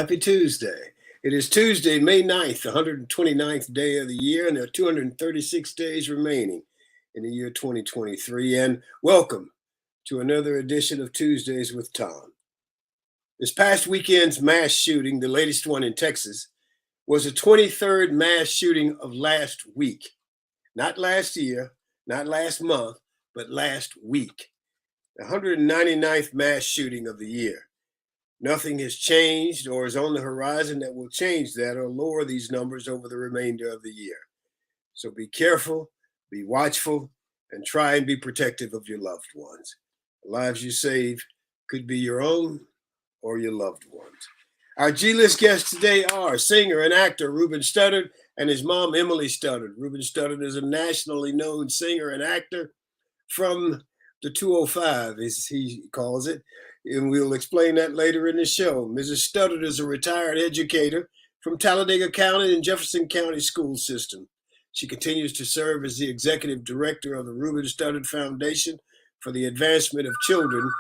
Happy Tuesday. It is Tuesday, May 9th, the 129th day of the year, and there are 236 days remaining in the year 2023. And welcome to another edition of Tuesdays with Thom. This past weekend's mass shooting, the latest one in Texas, was the 23rd mass shooting of last week. Not last year, not last month, but last week. The 199th mass shooting of the year. Nothing has changed or is on the horizon that will change that or lower these numbers over the remainder of the year. So be careful, be watchful, and try and be protective of your loved ones. The lives you save could be your own or your loved ones. Our G-list guests today are singer and actor Ruben Studdard and his mom, Emily Studdard. Ruben Studdard is a nationally known singer and actor from the 205, as he calls it, and we'll explain that later in the show. Mrs. Studdard is a retired educator from Talladega County and Jefferson County school system. She continues to serve as the executive director of the Ruben Studdard Foundation for the advancement of children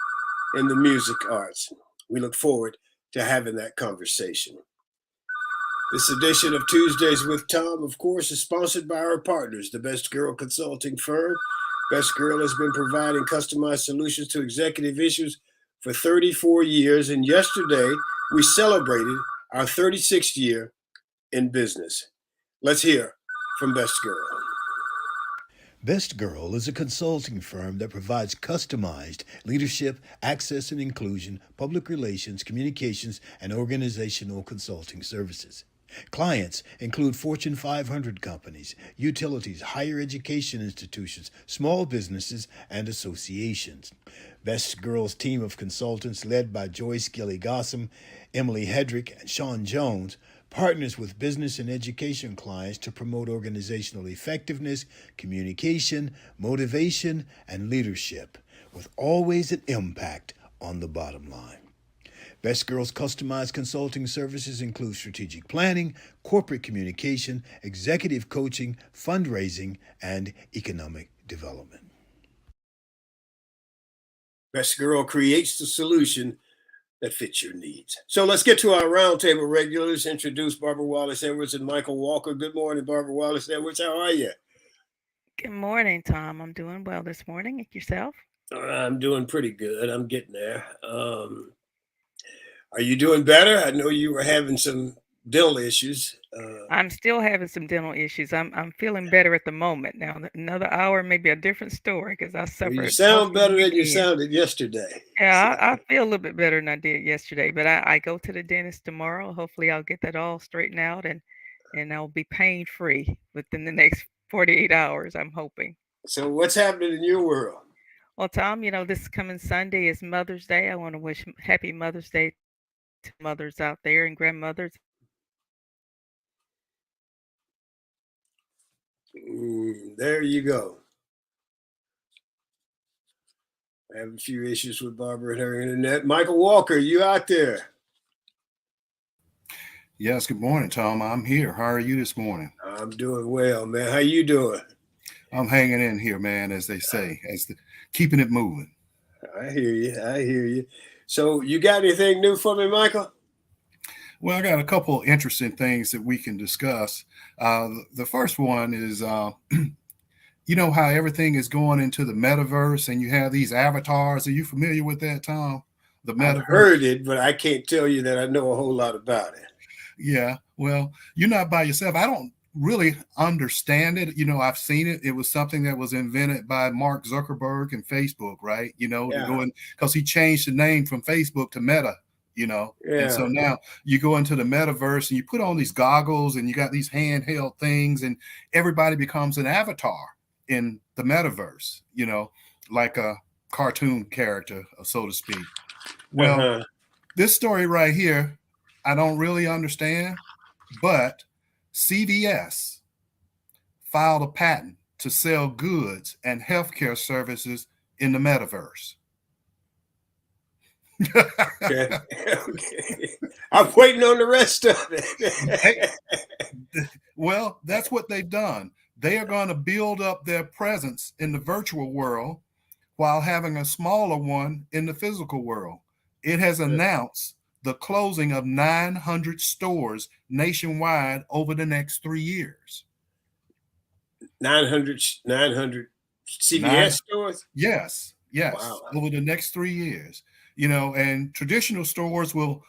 in the music arts. We look forward to having that conversation. This edition of Tuesdays with Thom, of course, is sponsored by our partners, the Best Girl Consulting Firm. Best Girl has been providing customized solutions to executive issues for 34 years, and yesterday we celebrated our 36th year in business. Let's hear from Best Girl. Best Girl is a consulting firm that provides customized leadership, access and inclusion, public relations, communications, and organizational consulting services. Clients include Fortune 500 companies, utilities, higher education institutions, small businesses, and associations. Best Girl's team of consultants, led by Joyce Gilly-Gossam, Emily Hedrick, and Sean Jones, partners with business and education clients to promote organizational effectiveness, communication, motivation, and leadership, with always an impact on the bottom line. Best Girl's customized consulting services include strategic planning, corporate communication, executive coaching, fundraising, and economic development. Best Girl creates the solution that fits your needs. So let's get to our roundtable regulars. Introduce Barbara Wallace-Edwards and Michael Walker. Good morning, Barbara Wallace-Edwards. How are you? Good morning, Thom. I'm doing well this morning. Yourself? I'm doing pretty good. I'm getting there. Are you doing better? I know you were having some dental issues. I'm still having some dental issues. I'm feeling better at the moment. Now, another hour may be a different story because I Well, you suffered most sound of the better than you weekend. sounded yesterday. Yeah, I So, feel a little bit better than I did yesterday, but I go to the dentist tomorrow. Hopefully, I'll get that all straightened out and I'll be pain free within the next 48 hours. I'm hoping. so what's happening in your world? Well, Thom, this coming Sunday is Mother's Day. I want to wish happy Mother's Day to mothers out there and grandmothers. There you go. I have a few issues with Barbara and her internet. Michael Walker, you out there? Yes, good morning, Thom. I'm here. How are you this morning? I'm doing well, man. How you doing? I'm hanging in here, man, as they say, keeping it moving. I hear you. I hear you. So you got anything new for me, Michael? Well, I got a couple interesting things that we can discuss. The first one is, you know how everything is going into the metaverse and you have these avatars. Are you familiar with that, Thom? The metaverse. I've heard it, but I can't tell you that I know a whole lot about it. Yeah, well, you're not by yourself. I don't really understand it. I've seen it. It was something that was invented by Mark Zuckerberg and Facebook, right? Yeah. Because he changed the name from Facebook to Meta. And so now you go into the metaverse and you put on these goggles and you got these handheld things and everybody becomes an avatar in the metaverse, like a cartoon character, so to speak. Well, This story right here, I don't really understand, but CVS filed a patent to sell goods and healthcare services in the metaverse. Okay. I'm waiting on the rest of it. Well, that's what they've done. They are going to build up their presence in the virtual world while having a smaller one in the physical world. It has announced the closing of 900 stores nationwide over the next 3 years. 900 CVS stores? Yes. Wow. Over the next 3 years. And traditional stores will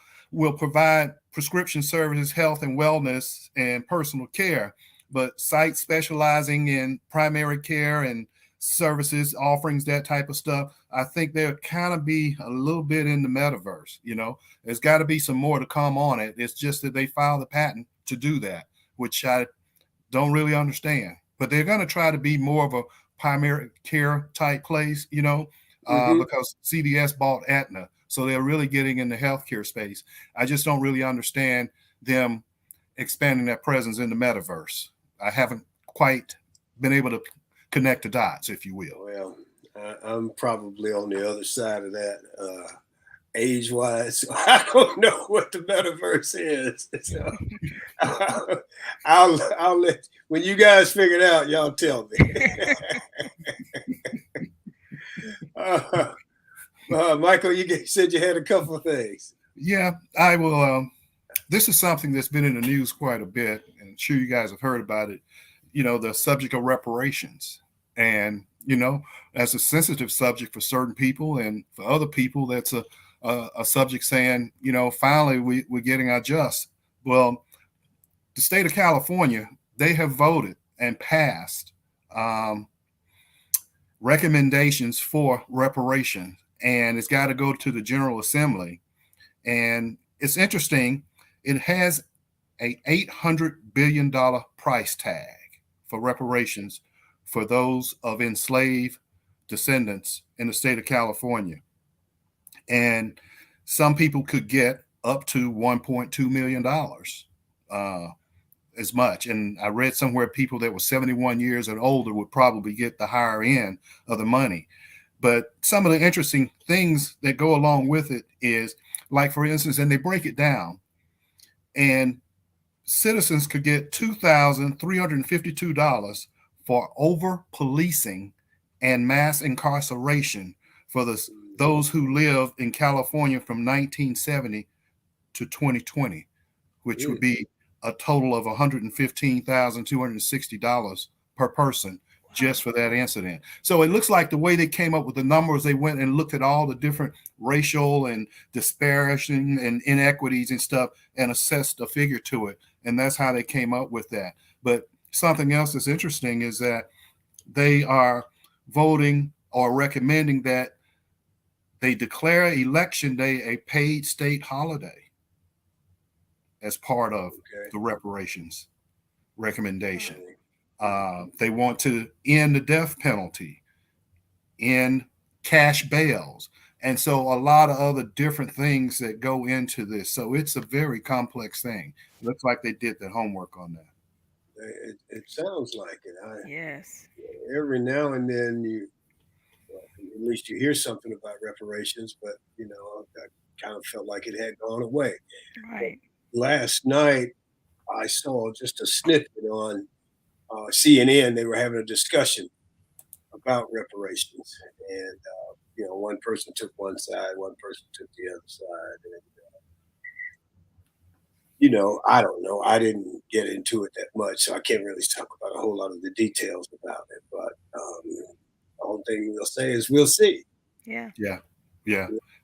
provide prescription services, health and wellness, and personal care. But sites specializing in primary care and services, offerings, that type of stuff, I think they'll kind of be a little bit in the metaverse. There's got to be some more to come on it. It's just that they filed a patent to do that, which I don't really understand. But they're going to try to be more of a primary care type place, because CVS bought Aetna. So they're really getting in the healthcare space. I just don't really understand them expanding their presence in the metaverse. I haven't quite been able to connect the dots, if you will. Well, I'm probably on the other side of that age-wise. So I don't know what the metaverse is. So I'll let, when you guys figure it out, y'all tell me. Michael, you said you had a couple of things. Yeah, I will. This is something that's been in the news quite a bit, and I'm sure you guys have heard about it. The subject of reparations. And, that's a sensitive subject for certain people, and for other people, that's a subject saying, finally we're getting our just. Well, the state of California, they have voted and passed recommendations for reparation, and it's got to go to the General Assembly. And it's interesting, it has a $800 billion price tag for reparations for those of enslaved descendants in the state of California. And some people could get up to $1.2 million, as much. And I read somewhere people that were 71 years and older would probably get the higher end of the money. But some of the interesting things that go along with it is, like, for instance, and they break it down, and citizens could get $2,352 for over policing and mass incarceration for those who live in California from 1970 to 2020, which would be a total of $115,260 per person just for that incident. So it looks like the way they came up with the numbers, they went and looked at all the different racial and disparity and inequities and stuff and assessed a figure to it. And that's how they came up with that. But something else that's interesting is that they are voting or recommending that they declare Election Day a paid state holiday as part of the reparations recommendation. They want to end the death penalty, end cash bails. And so a lot of other different things that go into this. So it's a very complex thing. Looks like they did their homework on that. It sounds like it. Yes. Every now and then at least you hear something about reparations, but I kind of felt like it had gone away. Right. But last night I saw just a snippet on CNN. They were having a discussion about reparations, and one person took one side, one person took the other side, and I don't know. I didn't get into it that much, so I can't really talk about a whole lot of the details about it. But the only thing we'll say is we'll see. Yeah.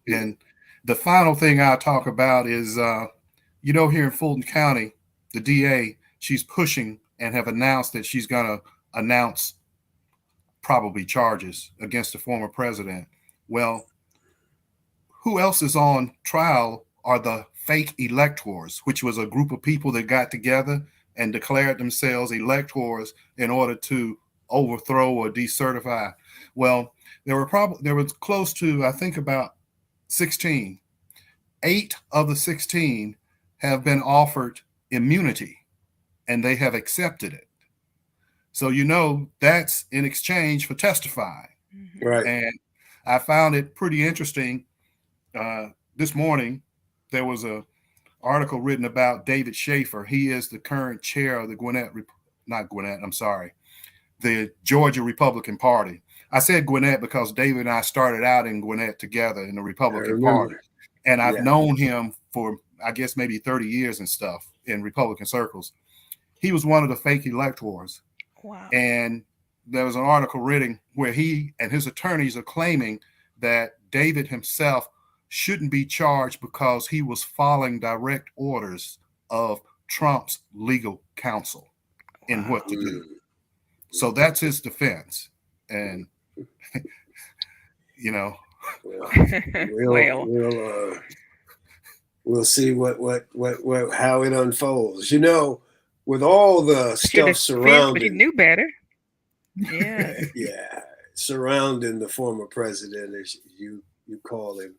And the final thing I'll talk about is, here in Fulton County, the DA, she's pushing and have announced that she's going to announce probably charges against the former president. Well, who else is on trial are the fake electors, which was a group of people that got together and declared themselves electors in order to overthrow or decertify. Well, there was close to, I think, about 16. 8 of the 16 have been offered immunity, and they have accepted it. So that's in exchange for testifying. Mm-hmm. Right. And I found it pretty interesting. This morning, there was an article written about David Schaefer. He is the current chair of the the Georgia Republican Party. I said Gwinnett because David and I started out in Gwinnett together in the Republican Party. And I've known him for, I guess, maybe 30 years and stuff in Republican circles. He was one of the fake electors. Wow. And there was an article written where he and his attorneys are claiming that David himself shouldn't be charged because he was following direct orders of Trump's legal counsel in what to do. So that's his defense. And, you know, we'll see how it unfolds. You know, with all the stuff surrounding, but he knew better. Yeah. Yeah, surrounding the former president, as you call him.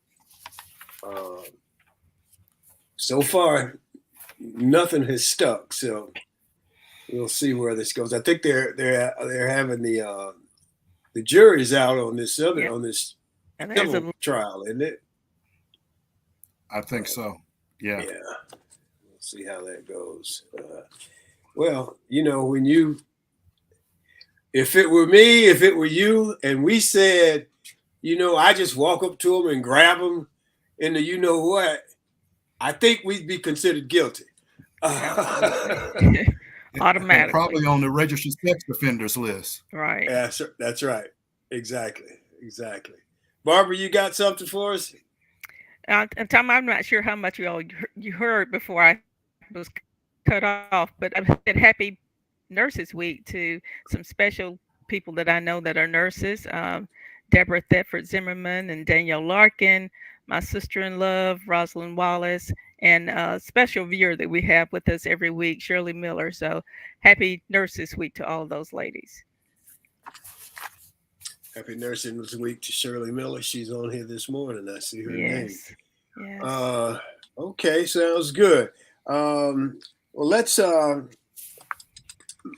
So far, nothing has stuck. So we'll see where this goes. I think they're having the jury's out on this on this trial, isn't it? I think so. Yeah. Yeah. We'll see how that goes. Well, you know, if it were me, if it were you, and we said, you know, I just walk up to them and grab them in the you know what, I think we'd be considered guilty. Automatically. Probably on the registered sex offenders list. Right. Yeah, that's right. Exactly. Barbara, you got something for us? Tom, I'm not sure how much you heard before I was cut off, but I've said Happy Nurses Week to some special people that I know that are nurses. Deborah Thetford Zimmerman and Danielle Larkin, my sister-in-law, Rosalind Wallace, and a special viewer that we have with us every week, Shirley Miller. So Happy Nurses Week to all those ladies. Happy Nurses Week to Shirley Miller. She's on here this morning. I see her name. Yes. Okay, sounds good. Well, let's,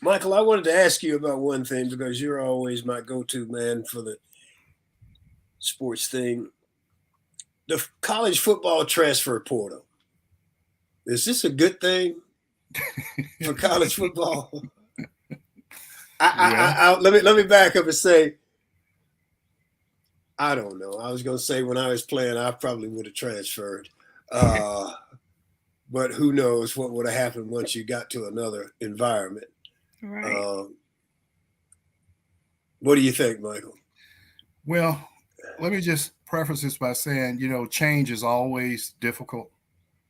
Michael, I wanted to ask you about one thing because you're always my go-to man for the sports thing. The college football transfer portal. Is this a good thing for college football? Let me back up and say, I don't know. I was going to say when I was playing, I probably would have transferred. But who knows what would have happened once you got to another environment. Right. What do you think, Michael? Well, let me just preface this by saying, you know, change is always difficult,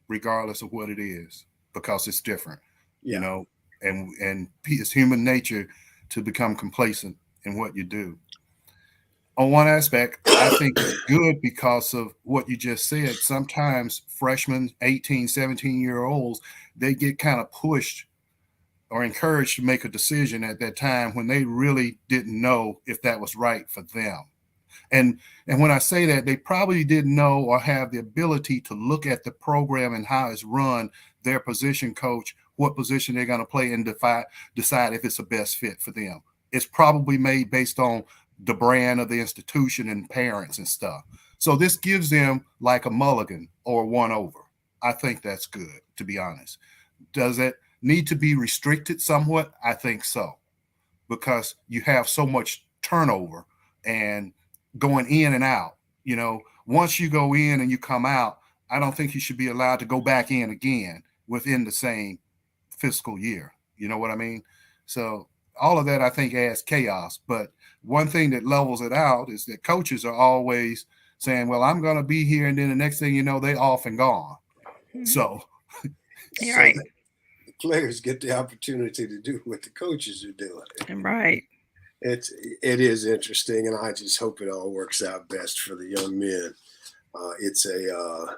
regardless of what it is, because it's different, you know, and it's human nature to become complacent in what you do. On one aspect, I think it's good because of what you just said. Sometimes freshmen, 18, 17-year-olds, they get kind of pushed or encouraged to make a decision at that time when they really didn't know if that was right for them. And when I say that, they probably didn't know or have the ability to look at the program and how it's run, their position coach, what position they're going to play, and decide if it's the best fit for them. It's probably made based on the brand of the institution and parents and stuff. So this gives them like a mulligan or one over. I think that's good, to be honest. Does it need to be restricted somewhat? I think so, because you have so much turnover and going in and out. You know, once you go in and you come out, I don't think you should be allowed to go back in again within the same fiscal year. You know what I mean? So all of that, I think, adds chaos. But one thing that levels it out is that coaches are always saying, well, I'm going to be here. And then the next thing you know, they off and gone. Mm-hmm. So right. The players get the opportunity to do what the coaches are doing. Right. It is interesting, and I just hope it all works out best for the young men. It's a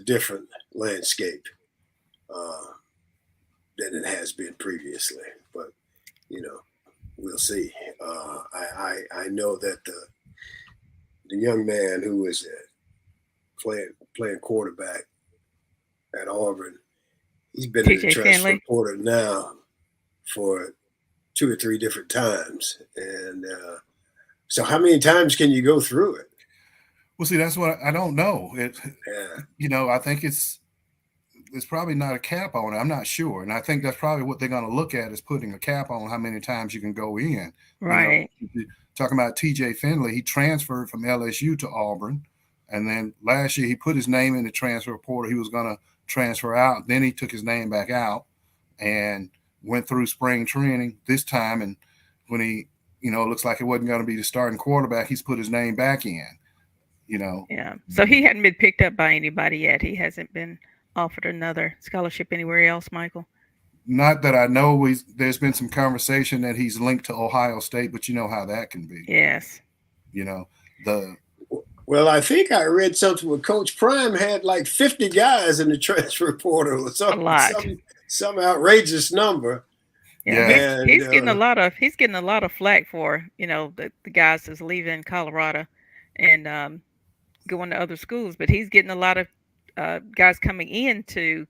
different landscape than it has been previously, but you know, we'll see. I know that the young man who was playing quarterback at Auburn, he's been in the transfer portal now for 2 or 3 different times. And so how many times can you go through it? Well, see, that's what I don't know. You know, I think it's probably not a cap on it. I'm not sure. And I think that's probably what they're going to look at, is putting a cap on how many times you can go in. Right. You know, talking about TJ Finley, he transferred from LSU to Auburn. And then last year he put his name in the transfer portal. He was going to transfer out. Then he took his name back out and went through spring training this time. And when he, it looks like it wasn't going to be the starting quarterback, he's put his name back in, Yeah. So he hadn't been picked up by anybody yet. He hasn't been offered another scholarship anywhere else, Michael. Not that I know. There's been some conversation that he's linked to Ohio State, but you know how that can be. Yes. Well, I think I read something where Coach Prime had like 50 guys in the transfer portal or something. A lot. Some outrageous number. Yeah. He's getting a lot of flack for, the guys that's leaving Colorado and going to other schools, but he's getting a lot of guys coming into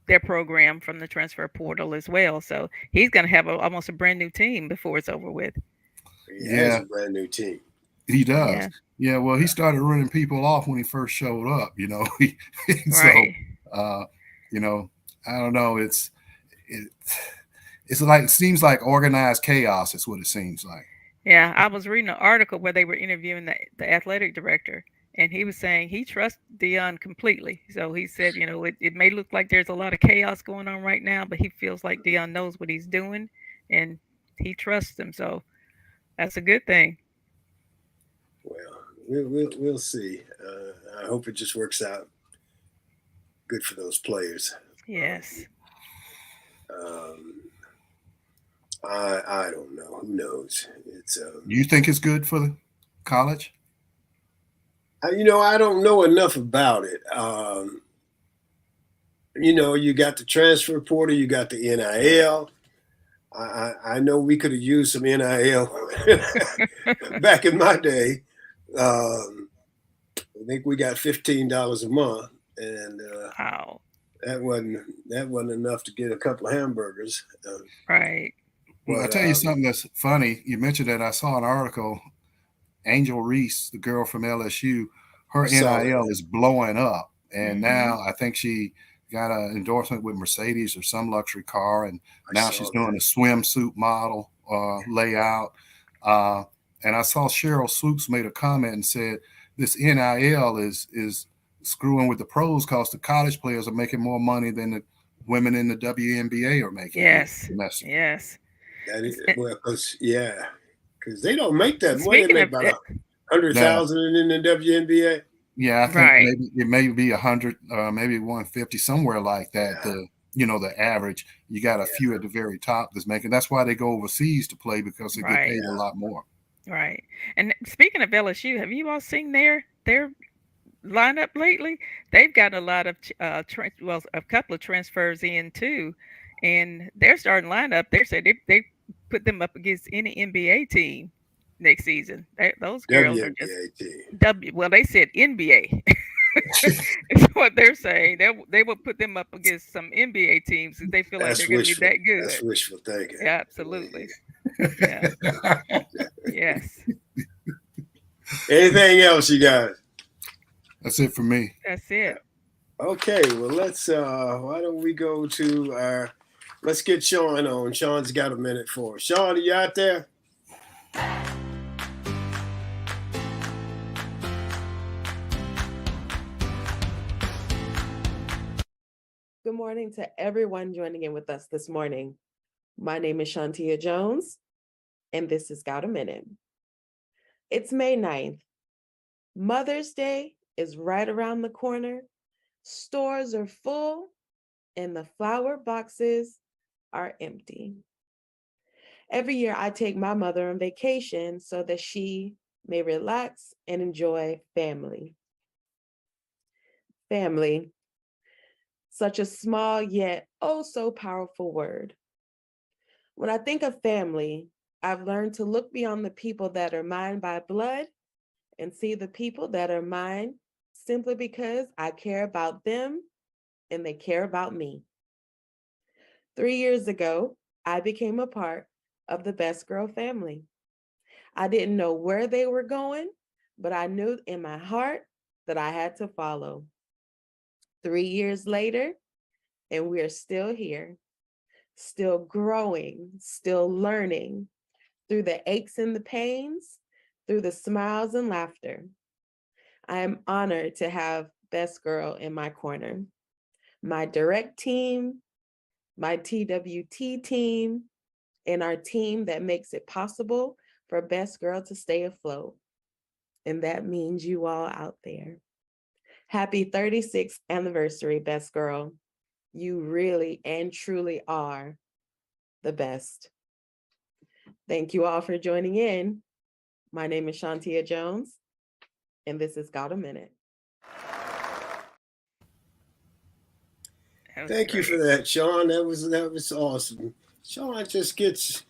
their program from the transfer portal as well. So he's going to have almost a brand new team before it's over with. He has a brand new team. He does. Yeah. Well, he started running people off when he first showed up, Right. So, I don't know. It's like, it seems like organized chaos is what it seems like. Yeah. I was reading an article where they were interviewing the athletic director, and he was saying he trusts Deion completely. So he said, it may look like there's a lot of chaos going on right now, but he feels like Deion knows what he's doing and he trusts him. So that's a good thing. Well, we'll see. I hope it just works out good for those players. Yes. I don't know. Who knows? It's. You think it's good for the college? I don't know enough about it. You got the transfer portal, you got the NIL. I know we could have used some NIL back in my day. I think we got $15 a month, and wow, that wasn't enough to get a couple of hamburgers. Right. Well, I'll tell you something that's funny. You mentioned that. I saw an article. Angel Reese, the girl from LSU, her NIL is blowing up, and now I think she got an endorsement with Mercedes or some luxury car, and now she's doing a swimsuit model layout. And I saw Cheryl Swoops made a comment and said this NIL is screwing with the pros because the college players are making more money than the women in the WNBA are making. Yes. Yes. That is, because they don't make that money. They make about 100,000 in the WNBA. Yeah, I think maybe it may be 100, maybe 150, somewhere like that. Yeah. The average. You got a few at the very top that's making. That's why they go overseas to play, because they get paid a lot more. Right. And speaking of LSU, have you all seen their lineup lately? They've got a lot of a couple of transfers in too, and their starting lineup. They said they put them up against any NBA team next season. Those girls are just well, they said NBA. It's what they're saying. They will put them up against some NBA teams if they feel like they're going to be that good. That's wishful thinking. Yeah, absolutely. Yeah. Yes. Anything else, you guys? That's it for me. That's it. Okay. Well, let's. Why don't we go to let's get Sean on. Sean's got a minute for us. Sean, are you out there? Good morning to everyone joining in with us this morning. My name is Shantia Jones, and this is Got a Minute. It's May 9th. Mother's Day is right around the corner. Stores are full, and the flower boxes are empty. Every year, I take my mother on vacation so that she may relax and enjoy family. Family. Such a small yet oh so powerful word. When I think of family, I've learned to look beyond the people that are mine by blood and see the people that are mine simply because I care about them and they care about me. 3 years ago, I became a part of the Best Girl family. I didn't know where they were going, but I knew in my heart that I had to follow. 3 years later, and we're still here, still growing, still learning through the aches and the pains, through the smiles and laughter. I am honored to have Best Girl in my corner. My direct team, my TWT team, and our team that makes it possible for Best Girl to stay afloat. And that means you all out there. Happy 36th anniversary, Best Girl. You really and truly are the best. Thank you all for joining in. My name is Shantia Jones, and this is Got a Minute. Thank you for that, Sean. That was awesome. Sean just gets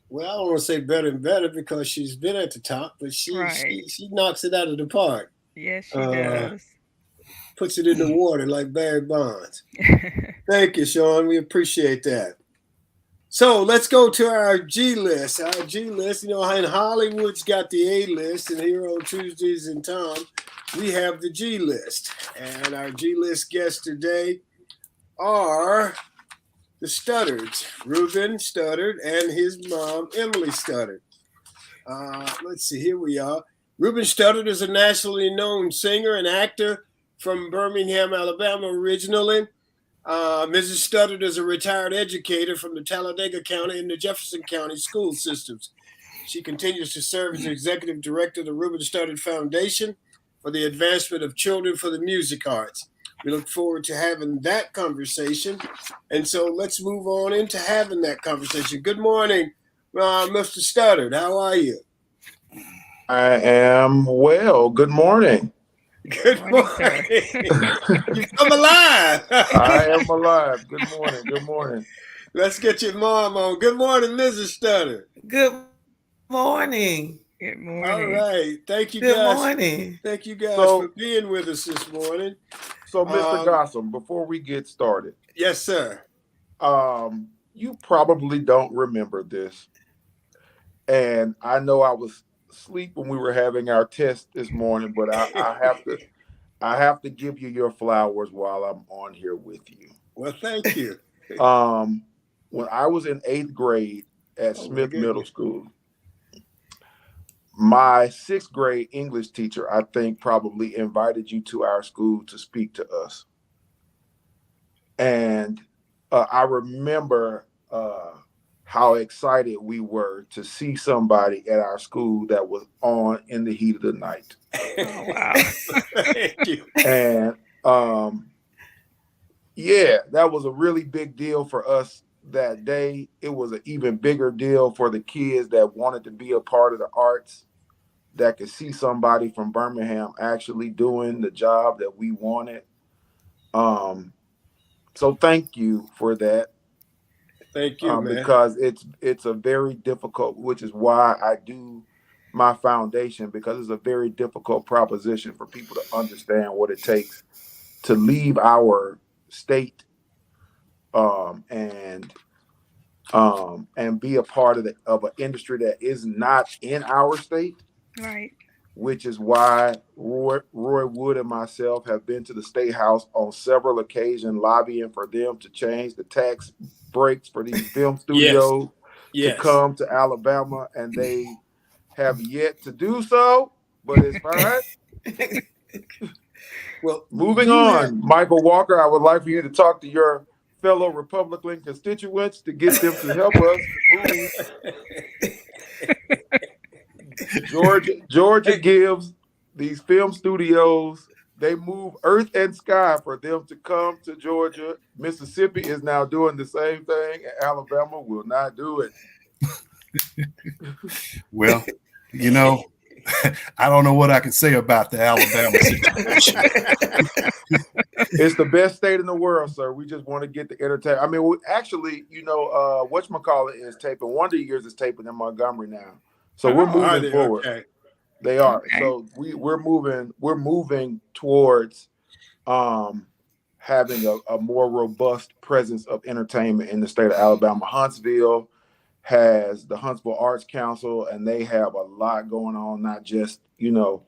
well, I don't want to say better and better because she's been at the top, but she knocks it out of the park. Yes, she does. Puts it in the water like Barry Bonds. Thank you, Sean. We appreciate that. So let's go to our G list. Our G list, and Hollywood's got the A list, and here on Tuesdays and Thom, we have the G list. And our G list guests today are the Studdards, Ruben Studdard and his mom, Emily Studdard. Let's see, here we are. Ruben Studdard is a nationally known singer and actor from Birmingham, Alabama originally. Mrs. Studdard is a retired educator from the Talladega County and the Jefferson County school systems. She continues to serve as executive director of the Ruben Studdard Foundation for the advancement of children for the music arts. We look forward to having that conversation. And so let's move on into having that conversation. Good morning, Mr. Studdard. How are you? I am well. Good morning. Good morning. You've come alive. I am alive. Good morning. Good morning. Let's get your mom on. Good morning, Mrs. Studdard. Good morning. Good morning. All right. Thank you, Good guys. morning. Thank you guys for being with us this morning. So, Mr. Gossam, before we get started. Yes, sir. You probably don't remember this. And I know I was asleep when we were having our test this morning, but I have to give you your flowers while I'm on here with you. Well, thank you. When I was in 8th grade at Smith Middle School, my 6th grade English teacher, I think, probably invited you to our school to speak to us. And I remember how excited we were to see somebody at our school that was on in the heat of the night. Oh, wow. Thank you. And yeah, that was a really big deal for us that day. It was an even bigger deal for the kids that wanted to be a part of the arts, that could see somebody from Birmingham actually doing the job that we wanted. So thank you for that. Thank you, man. Because it's a very difficult, which is why I do my foundation, because it's a very difficult proposition for people to understand what it takes to leave our state and be a part of an industry that is not in our state. Right. Which is why Roy Wood and myself have been to the State House on several occasions lobbying for them to change the tax breaks for these film studios to come to Alabama, and they have yet to do so, but it's fine. Well, moving on, Michael Walker, I would like for you to talk to your fellow Republican constituents to get them to help us move. Georgia gives these film studios, they move earth and sky for them to come to Georgia. Mississippi is now doing the same thing, and Alabama will not do it. Well, I don't know what I can say about the Alabama situation. It's the best state in the world, sir. We just want to get the entertainment. I mean, whatchamacallit is taping. Wonder Years is taping in Montgomery now. So we're moving forward. Okay. They are. Okay. So we're moving towards having a more robust presence of entertainment in the state of Alabama. Huntsville has the Huntsville Arts Council, and they have a lot going on, not just, the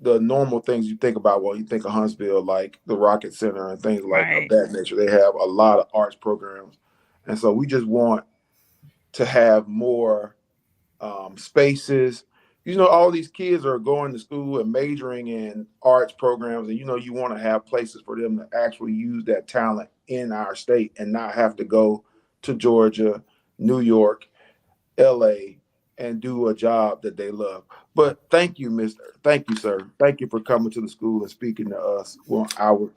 normal things you think about when you think of Huntsville, like the Rocket Center and things like of that nature. They have a lot of arts programs. And so we just want to have more spaces all these kids are going to school and majoring in arts programs, and you want to have places for them to actually use that talent in our state and not have to go to Georgia, New York, LA, and do a job that they love. But thank you, thank you, sir. Thank you for coming to the school and speaking to us. Well,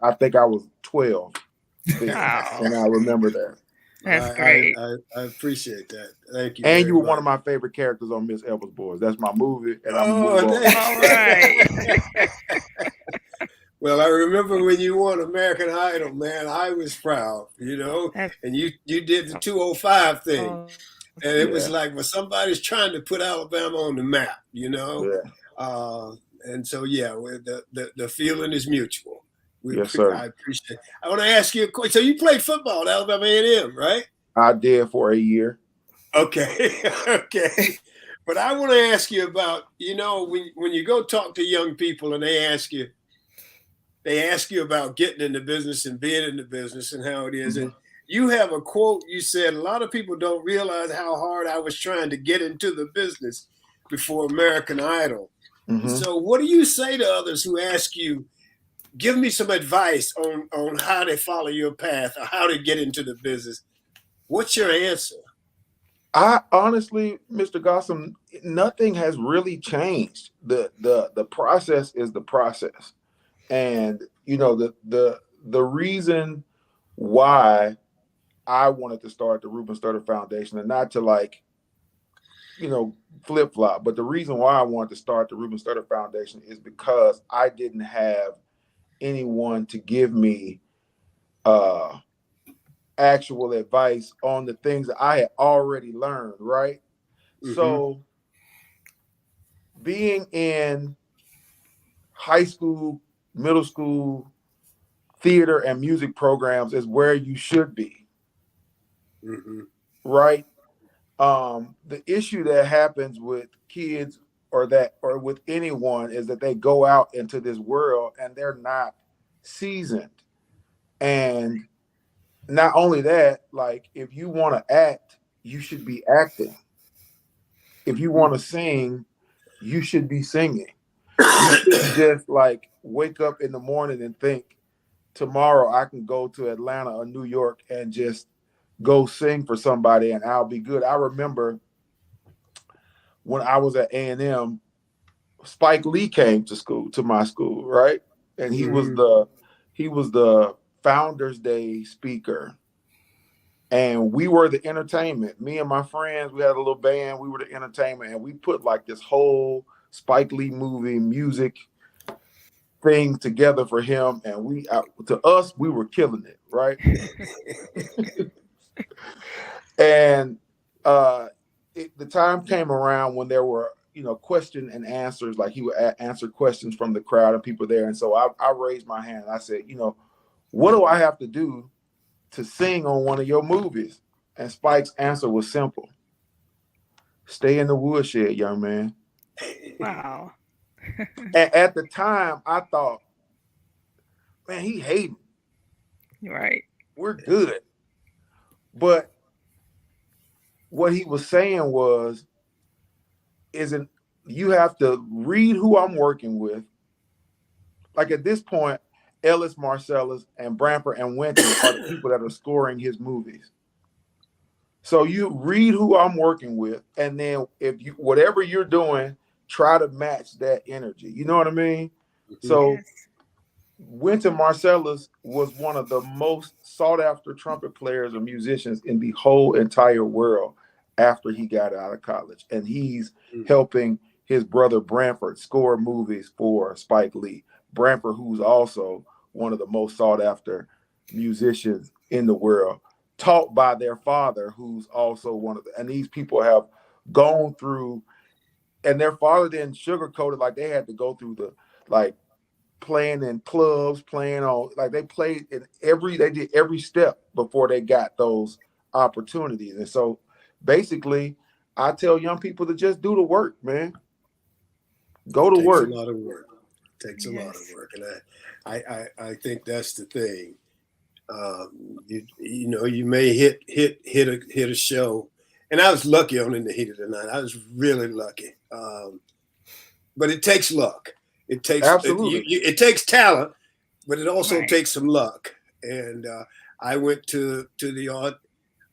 I think I was 12 then, and I remember that. That's great. I appreciate that. Thank you. And you were much. one of my favorite characters on Miss Elvis Boys. That's my movie, and I'm all right. Well, I remember when you won American Idol, man. I was proud, and you did the 205 thing, and it was like, well, somebody's trying to put Alabama on the map, and so the feeling is mutual. Yes, sir. I appreciate it. I want to ask you a question. So you played football at Alabama A&M, right? I did for a year. Okay. Okay. But I want to ask you about, when you go talk to young people and they ask you about getting in the business and being in the business and how it is. Mm-hmm. And you have a quote, you said, a lot of people don't realize how hard I was trying to get into the business before American Idol. Mm-hmm. So what do you say to others who ask you, give me some advice on how to follow your path or how to get into the business? What's your answer? I honestly, Mr. Gossam, nothing has really changed. The process is the process. And the reason why I wanted to start the Ruben Studdard Foundation, and not to flip flop, but the reason why I wanted to start the Ruben Studdard Foundation is because I didn't have anyone to give me actual advice on the things that I had already learned, right? Mm-hmm. So being in high school, middle school, theater and music programs is where you should be. Mm-hmm. Right? The issue that happens with kids or with anyone is that they go out into this world and they're not seasoned. And not only that, like, if you want to act, you should be acting. If you want to sing, you should be singing. You shouldn't just wake up in the morning and think, tomorrow I can go to Atlanta or New York and just go sing for somebody and I'll be good. I remember when I was at A&M, Spike Lee came to my school, right? And he was the Founders Day speaker. And we were the entertainment. Me and my friends, we had a little band. We were the entertainment, and we put this whole Spike Lee movie music thing together for him. And we were killing it, right? And the time came around when there were, question and answers. Like, he would answer questions from the crowd and people there. And so I raised my hand and I said, what do I have to do to sing on one of your movies? And Spike's answer was simple: stay in the woodshed, young man. Wow. And at the time, I thought, man, he hating. Right. We're good. But what he was saying was, you have to read who I'm working with. Like, at this point, Ellis, Marcellus, and Bramford and Winton are the people that are scoring his movies. So you read who I'm working with, and then whatever you're doing, try to match that energy. You know what I mean? Mm-hmm. So yes. Winton Marcellus was one of the most sought after trumpet players or musicians in the whole entire world after he got out of college. And he's helping his brother Bramford score movies for Spike Lee. Bramford, who's also one of the most sought after musicians in the world, taught by their father, who's also and these people have gone through, and their father didn't sugarcoat it. Like, they had to go through playing in clubs, playing on, they played they did every step before they got those opportunities. And so basically, I tell young people to just do the work, man. Go to work. Takes a lot of work. Takes a lot of work. And I think that's the thing. You may hit a show, and I was lucky on In the Heat of the Night. I was really lucky. but it takes luck. It takes Absolutely. it takes talent, but it also Right. takes some luck. And I went to the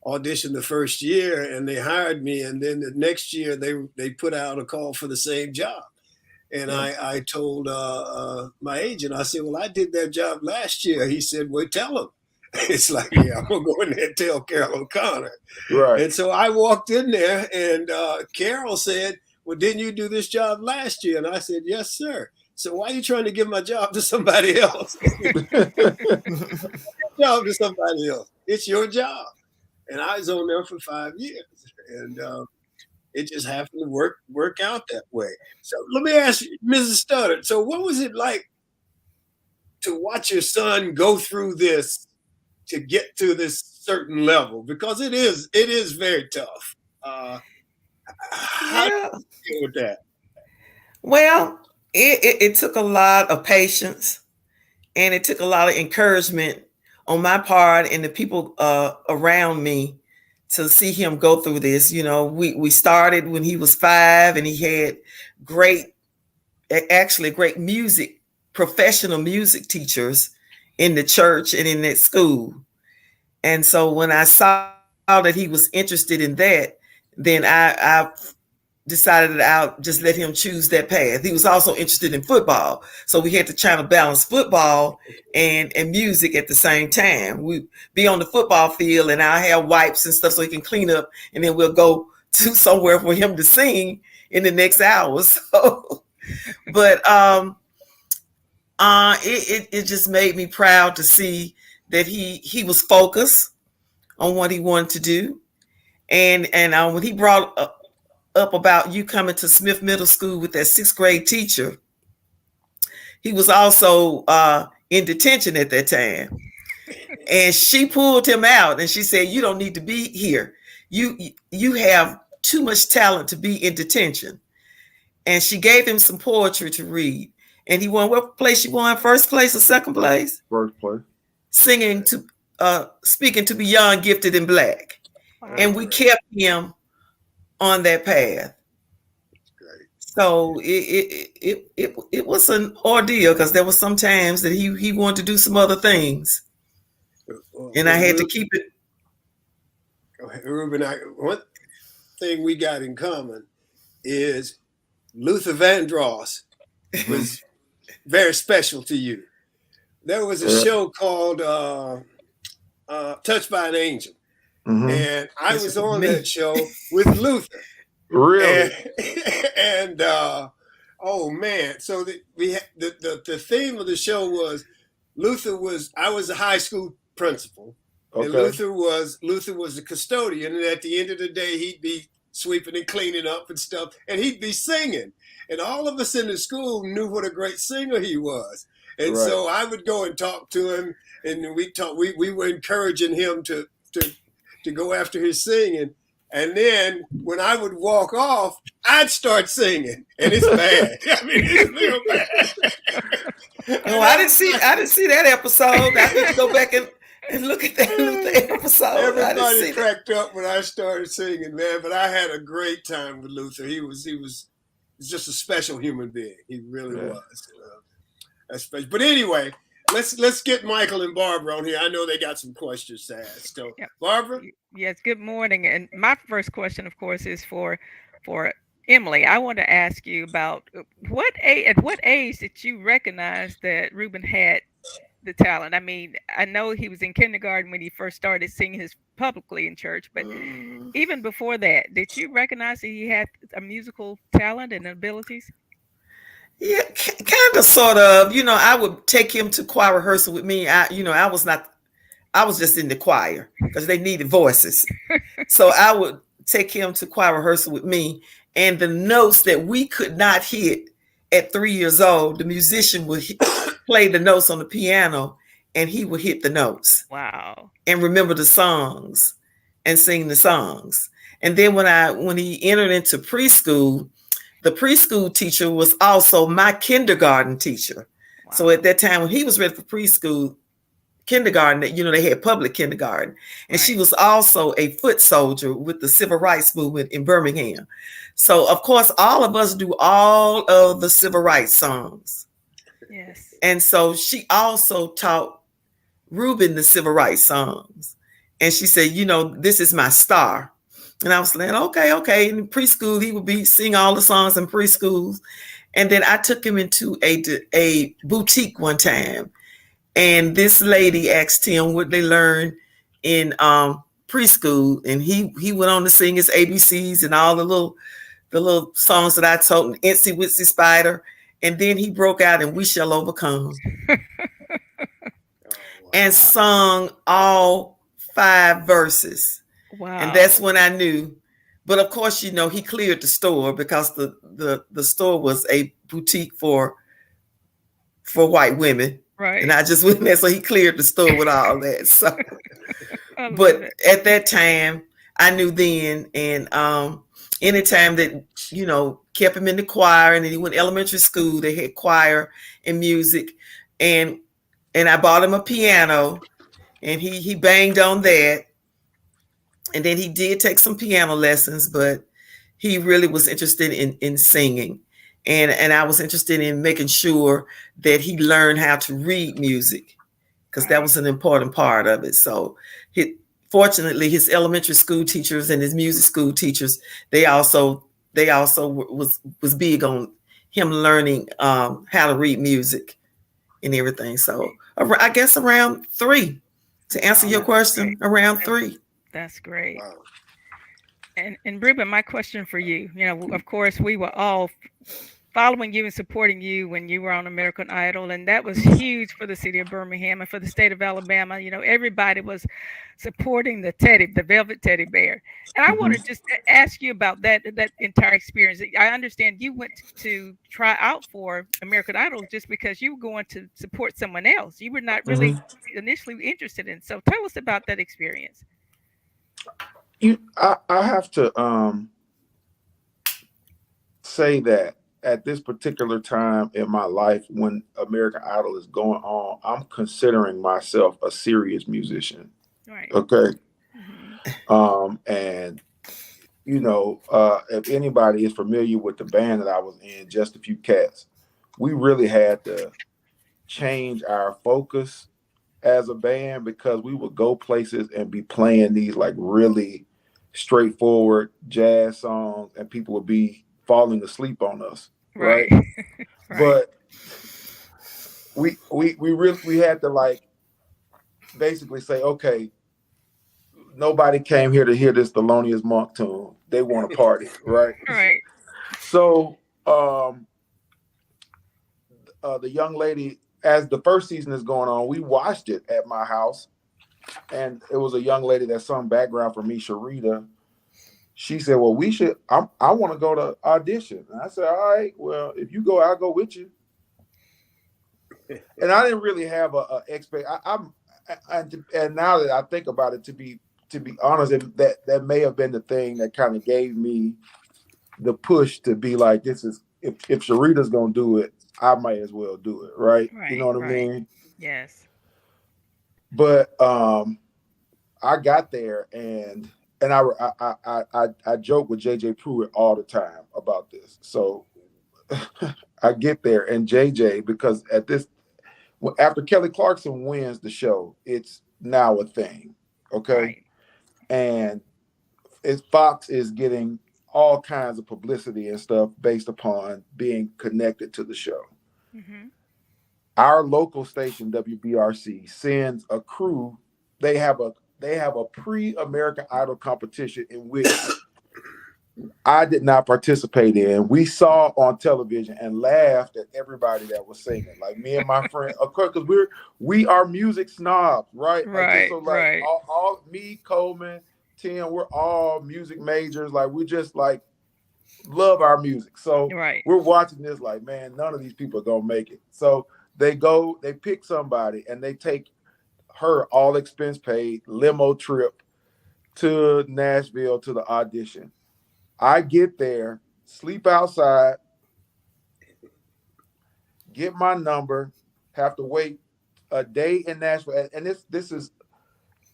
audition the first year, and they hired me. And then the next year, they put out a call for the same job. And I told my agent, I said, well, I did that job last year. He said, well, tell him. It's like, yeah, I'm going to go in there and tell Carol O'Connor. Right. And so I walked in there, and Carol said, well, didn't you do this job last year? And I said, yes, sir. So why are you trying to give my job to somebody else? Job to somebody else. It's your job. And I was on there for 5 years. And it just happened to work out that way. So let me ask you, Mrs. Studdard, so what was it like to watch your son go through this to get to this certain level? Because it is very tough. How do you deal with that? Well, it took a lot of patience, and it took a lot of encouragement on my part and the people around me to see him go through this. You know, we started when he was 5, and he had great music, professional music teachers in the church and in that school. And so when I saw that he was interested in that, then I decided that I'll just let him choose that path. He was also interested in football, so we had to try to balance football and music at the same time. We'd be on the football field, and I'll have wipes and stuff so he can clean up, and then we'll go to somewhere for him to sing in the next hour. So, but it just made me proud to see that he was focused on what he wanted to do, and when he brought up about you coming to Smith Middle School with that 6th grade teacher, he was also in detention at that time, and she pulled him out, and she said, you don't need to be here. You have too much talent to be in detention. And she gave him some poetry to read, and he won. What place you won? First place or second place? First place. Singing to speaking to beyond gifted and black. Wow. And we kept him on that path. Great. So it was an ordeal, because there were some times that he wanted to do some other things, and I had to keep it. Ruben, one thing we got in common is Luther Vandross was very special to you. There was a show called Touched by an Angel. Mm-hmm. And I was on that show with Luther. Really? And oh man! So the theme of the show was I was a high school principal, okay. And Luther was the custodian. And at the end of the day, he'd be sweeping and cleaning up and stuff, and he'd be singing. And all of us in the school knew what a great singer he was. And right. So I would go and talk to him, and we were encouraging him to go after his singing. And then when I would walk off, I'd start singing, and it's bad. I mean, it's real bad. No, I didn't see that episode. I need to go back and look at that episode. Everybody cracked up when I started singing, man. But I had a great time with Luther. He was just a special human being. He really was. That's special. But anyway, let's get Michael and Barbara on here. I know they got some questions to ask. So, yep. Barbara? Yes, good morning. And my first question, of course, is for Emily. I want to ask you about at what age did you recognize that Ruben had the talent? I mean, I know he was in kindergarten when he first started singing his publicly in church, but even before that, did you recognize that he had a musical talent and abilities? Yeah, kind of, sort of. You know, I would take him to choir rehearsal with me. I was just in the choir because they needed voices. So I would take him to choir rehearsal with me, and the notes that we could not hit at 3 years old, the musician would play the notes on the piano, and he would hit the notes. Wow. And remember the songs and sing the songs. And then when he entered into preschool, the preschool teacher was also my kindergarten teacher. Wow. So at that time, when he was ready for preschool, kindergarten. You know, they had public kindergarten, and she was also a foot soldier with the civil rights movement in Birmingham. So of course, all of us do all of the civil rights songs. Yes. And so she also taught Ruben the civil rights songs. And she said, you know, this is my star. And I was like, okay. In preschool, he would be sing all the songs in preschool. And then I took him into a boutique one time. And this lady asked him what they learned in preschool. And he went on to sing his ABCs and all the little songs that I told him, Itsy Witsy Spider. And then he broke out and We Shall Overcome. And sung all 5 verses. Wow. And that's when I knew. But of course, you know, he cleared the store because the store was a boutique for white women. Right. And I just went there, so he cleared the store with all that. So but at that time, I knew then, and anytime that, you know, kept him in the choir, and then he went to elementary school, they had choir and music, and I bought him a piano, and he banged on that. And then he did take some piano lessons, but he really was interested in singing. And I was interested in making sure that he learned how to read music, because that was an important part of it. So fortunately, his elementary school teachers and his music school teachers, they also was big on him learning how to read music and everything. So I guess around 3, to answer your question, around 3. That's great. Wow. And Ruben, my question for you, you know, of course, we were all following you and supporting you when you were on American Idol, and that was huge for the city of Birmingham and for the state of Alabama. You know, everybody was supporting the velvet teddy bear. And I want to just ask you about that entire experience. I understand you went to try out for American Idol just because you were going to support someone else. You were not really initially interested in. So tell us about that experience. I have to say that at this particular time in my life, when American Idol is going on, I'm considering myself a serious musician. Right. Okay. And you know, if anybody is familiar with the band that I was in, Just a Few Cats, we really had to change our focus as a band, because we would go places and be playing these like really straightforward jazz songs, and people would be falling asleep on us. Right. But we had to like basically say, okay, nobody came here to hear this Thelonious Monk tune. They want to party, right? Right. So the young lady, as the first season is going on, we watched it at my house, and it was a young lady that sung background for me, Sharita. She said, well, I want to go to audition. And I said, all right, well, if you go, I'll go with you. And I didn't really have a expect. And now that I think about it, to be honest, that may have been the thing that kind of gave me the push to be like, this is, if Sharita's going to do it, I might as well do it. Right. You know what I mean? Yes. But I got there, and I joke with JJ Pruitt all the time about this. So I get there, and JJ, because after Kelly Clarkson wins the show, it's now a thing. Okay. Right. And Fox is getting all kinds of publicity and stuff based upon being connected to the show. Our local station, WBRC, sends a crew. They have a pre-American Idol competition in which I did not participate in. We saw on television and laughed at everybody that was singing. Like me and my friend, of course, because we are music snobs, right? Right. Like, all me, Coleman, Tim, we're all music majors. Like we just like love our music. So we're watching this like, man, none of these people are gonna make it. So they pick somebody, and they take her all expense paid limo trip to Nashville to the audition. I get there, sleep outside, get my number, have to wait a day in Nashville, and this is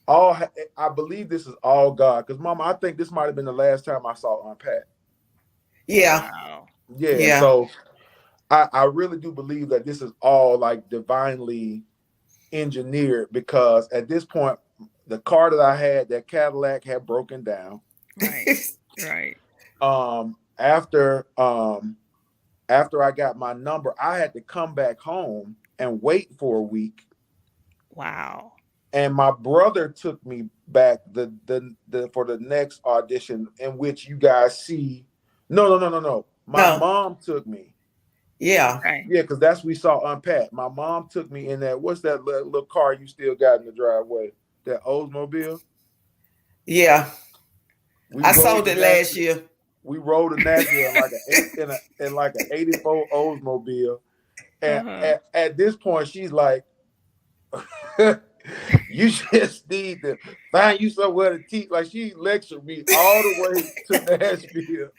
all. I believe this is all God, because Mama, I think this might have been the last time I saw Aunt Pat. Yeah. Wow. Yeah. So I really do believe that this is all like divinely engineered, because at this point, the car that I had, that Cadillac, had broken down. Right. Right. After I got my number, I had to come back home and wait for a week. Wow. And my brother took me back the for the next audition, in which you guys see. No. My mom took me. Yeah. Okay. Yeah, because that's we saw Aunt Pat. My mom took me in that. What's that little car you still got in the driveway? That Oldsmobile. Yeah. I sold it last year. We rode to Nashville in like an 84 Oldsmobile. And at this point, she's like, you just need to find you somewhere to teach. Like, she lectured me all the way to Nashville.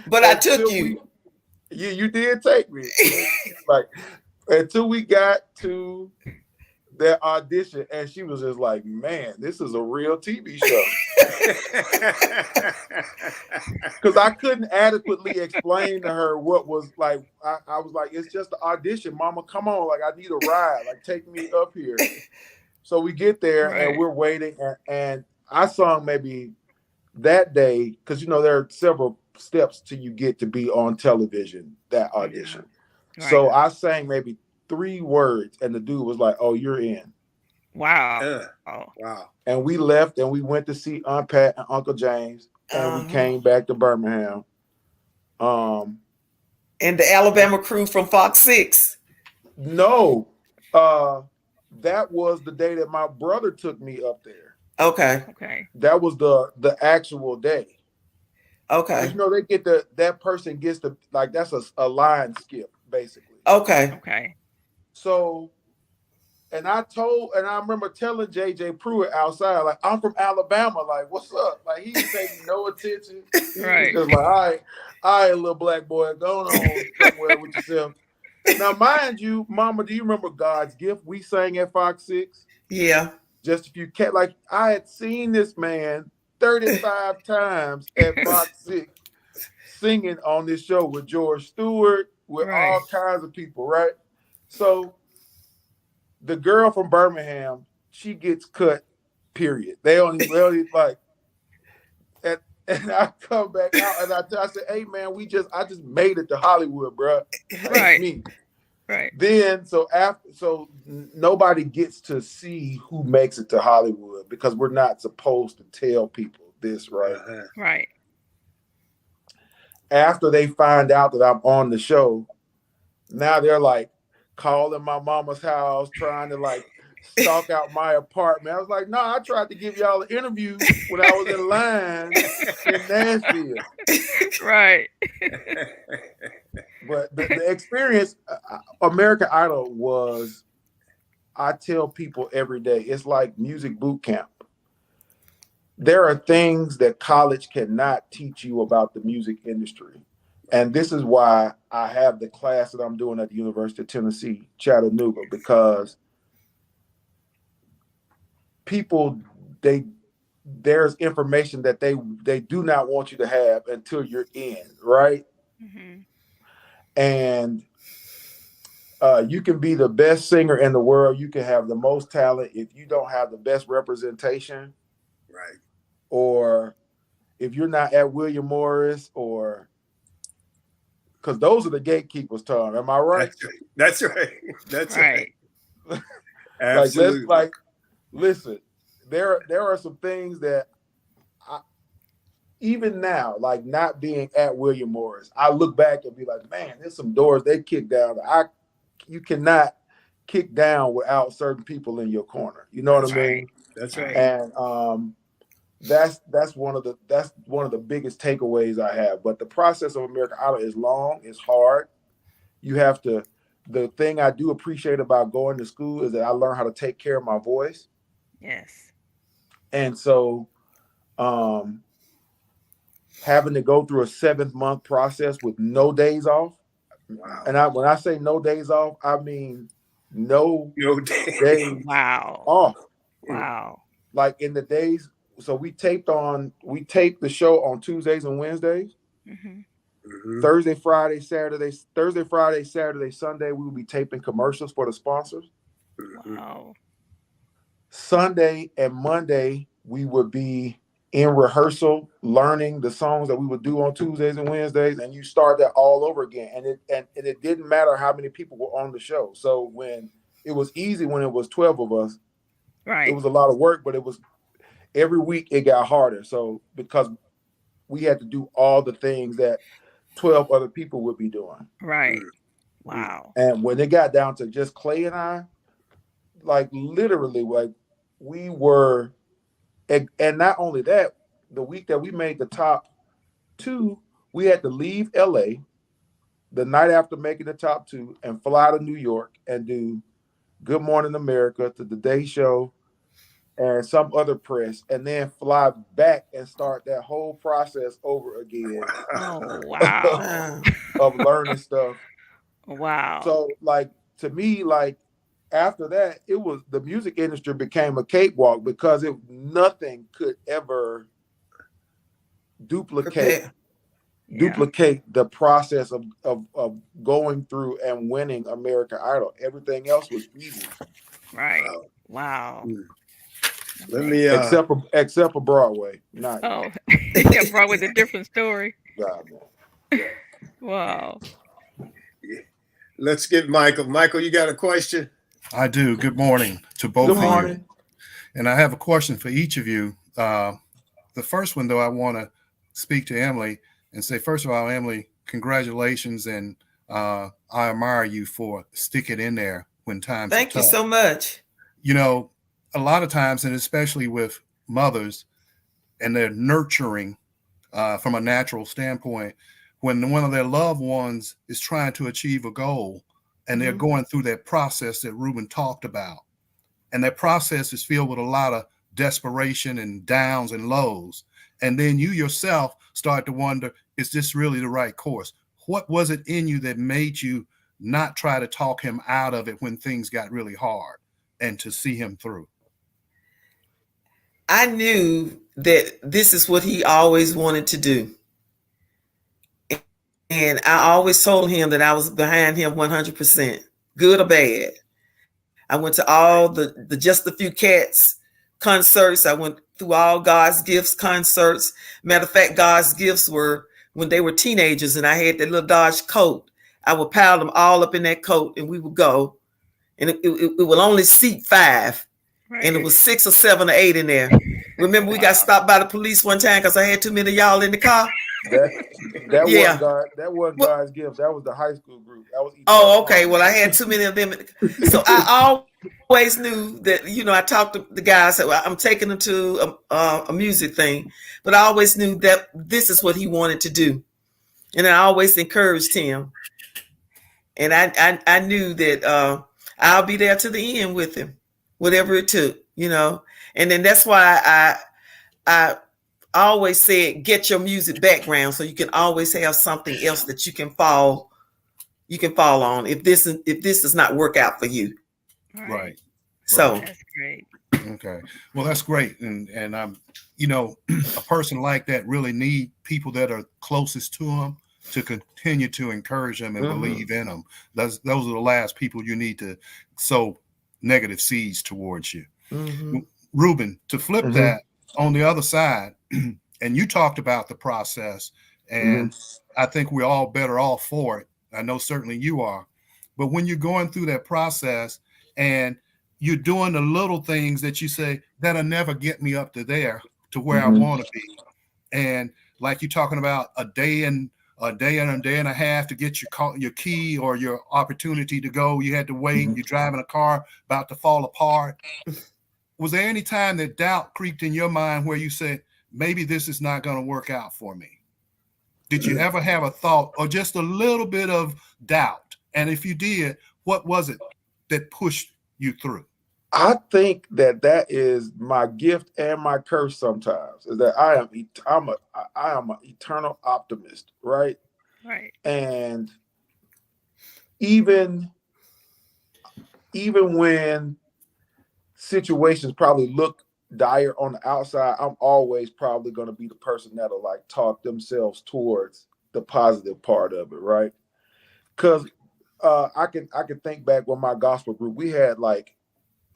But I took you. You did take me. Like, until we got to that audition, and she was just like, man, this is a real TV show. Because I couldn't adequately explain to her what was like. I was like, it's just an audition, Mama, come on, like, I need a ride, like, take me up here. So we get there, and we're waiting, and I sung maybe that day, because there are several steps till you get to be on television, that audition. So I sang maybe 3 words, and the dude was like, oh, you're in. Wow. Wow. And we left, and we went to see Aunt Pat and Uncle James, and we came back to Birmingham. And the Alabama crew from Fox 6. No, that was the day that my brother took me up there. Okay. That was the actual day. Okay. They get that person gets the, like, that's a line skip, basically. Okay. So, and I remember telling JJ Pruitt outside, like, I'm from Alabama, like, what's up? Like, he didn't take no attention. He was just like, all right, little black boy, go on somewhere with yourself. Now, mind you, Mama, do you remember God's Gift? We sang at Fox 6. Yeah. Just if you can't, like, I had seen this man 35 times at Fox 6 singing on this show with George Stewart, with all kinds of people, right? So the girl from Birmingham, she gets cut, period. They only like, and I come back out, and I said, hey man, I just made it to Hollywood, bro. Like, me. Right. Then so nobody gets to see who makes it to Hollywood, because we're not supposed to tell people this, right? Right. After they find out that I'm on the show, now they're like calling my mama's house, trying to like stalk out my apartment. I was like, no, I tried to give y'all an interview when I was in line in Nashville. Right. But the experience, American Idol was, I tell people every day, it's like music boot camp. There are things that college cannot teach you about the music industry. And this is why I have the class that I'm doing at the University of Tennessee, Chattanooga, because people, there's information that they do not want you to have until you're in, right? Mm-hmm. And you can be the best singer in the world. You can have the most talent. If you don't have the best representation, right? Or if you're not at William Morris, or because those are the gatekeepers, Thom. Am I right? That's right. That's right. Absolutely. Listen, there are some things that even now, like not being at William Morris, I look back and be like, man, there's some doors they kick down. You cannot kick down without certain people in your corner. You know what I mean? That's right. And that's one of the biggest takeaways I have. But the process of American Idol is long, it's hard. You have to. The thing I do appreciate about going to school is that I learn how to take care of my voice. Yes. And so, having to go through a 7-month process with no days off. Wow. And when I say no days off, I mean no days Wow. off. Wow. Like in the days, so we taped the show on Tuesdays and Wednesdays. Thursday, Friday, Saturday, Sunday, we would be taping commercials for the sponsors. Wow. Sunday and Monday, we would be in rehearsal, learning the songs that we would do on Tuesdays and Wednesdays, and you start that all over again. And it didn't matter how many people were on the show. So when it was easy, when it was 12 of us, right, it was a lot of work, but it was every week it got harder. So because we had to do all the things that 12 other people would be doing. Right. Wow. And when it got down to just Clay and I, like literally, like we were, and not only that, the week that we made the top 2, we had to leave LA the night after making the top 2 and fly to New York and do Good Morning America, to the Day Show and some other press, and then fly back and start that whole process over again. Oh, wow. Of learning stuff. Wow. So like, to me, like after that, it was, the music industry became a cakewalk because nothing could ever duplicate the process of going through and winning American Idol. Everything else was easy. Right. Wow. Let me except for Broadway. Not yeah, Broadway's a different story. God, man. Wow. Let's get Michael. Michael, you got a question? I do. Good morning to both Good of morning. you. And I have a question for each of you. The first one, though, I want to speak to Emily and say, first of all, Emily, congratulations. And I admire you for sticking in there when times are tough. Thank you so much. You know, a lot of times, and especially with mothers and their nurturing from a natural standpoint, when one of their loved ones is trying to achieve a goal and they're going through that process that Ruben talked about, and that process is filled with a lot of desperation and downs and lows. And then you yourself start to wonder, is this really the right course? What was it in you that made you not try to talk him out of it when things got really hard and to see him through? I knew that this is what he always wanted to do. And I always told him that I was behind him 100%, good or bad. I went to all the Just a Few Cats concerts. I went through all God's Gifts concerts. Matter of fact, God's Gifts were when they were teenagers and I had that little Dodge coat. I would pile them all up in that coat and we would go. And it will only seat 5. Right. And it was 6 or 7 or 8 in there. Remember, we got stopped by the police one time because I had too many of y'all in the car. That wasn't God's Gift. That was the high school group. That was okay. Well, I had too many of them. So I always knew that, I talked to the guys. I said, I'm taking them to a music thing. But I always knew that this is what he wanted to do. And I always encouraged him. And I knew that I'll be there to the end with him, whatever it took, And then that's why I always said, get your music background so you can always have something else that you can fall on if this does not work out for you. Right. So that's great. Okay. Well, that's great. And I'm, a person like that really need people that are closest to them to continue to encourage them and believe in them. Those are the last people you need to sow negative seeds towards you. Ruben, to flip that on the other side, and you talked about the process, and I think we're all better off for it. I know certainly you are. But when you're going through that process and you're doing the little things that you say, that'll never get me up to where I want to be. And like you're talking about a day and a half to get your key or your opportunity to go. You had to wait. You're driving a car about to fall apart. Was there any time that doubt creeped in your mind where you said, maybe this is not going to work out for me? Did you ever have a thought or just a little bit of doubt? And if you did, what was it that pushed you through? I think that is my gift and my curse sometimes, is that I am an eternal optimist, right? Right. And even even when situations probably look dire on the outside, I'm always probably going to be the person that'll like talk themselves towards the positive part of it, right? Because I can think back when my gospel group, we had like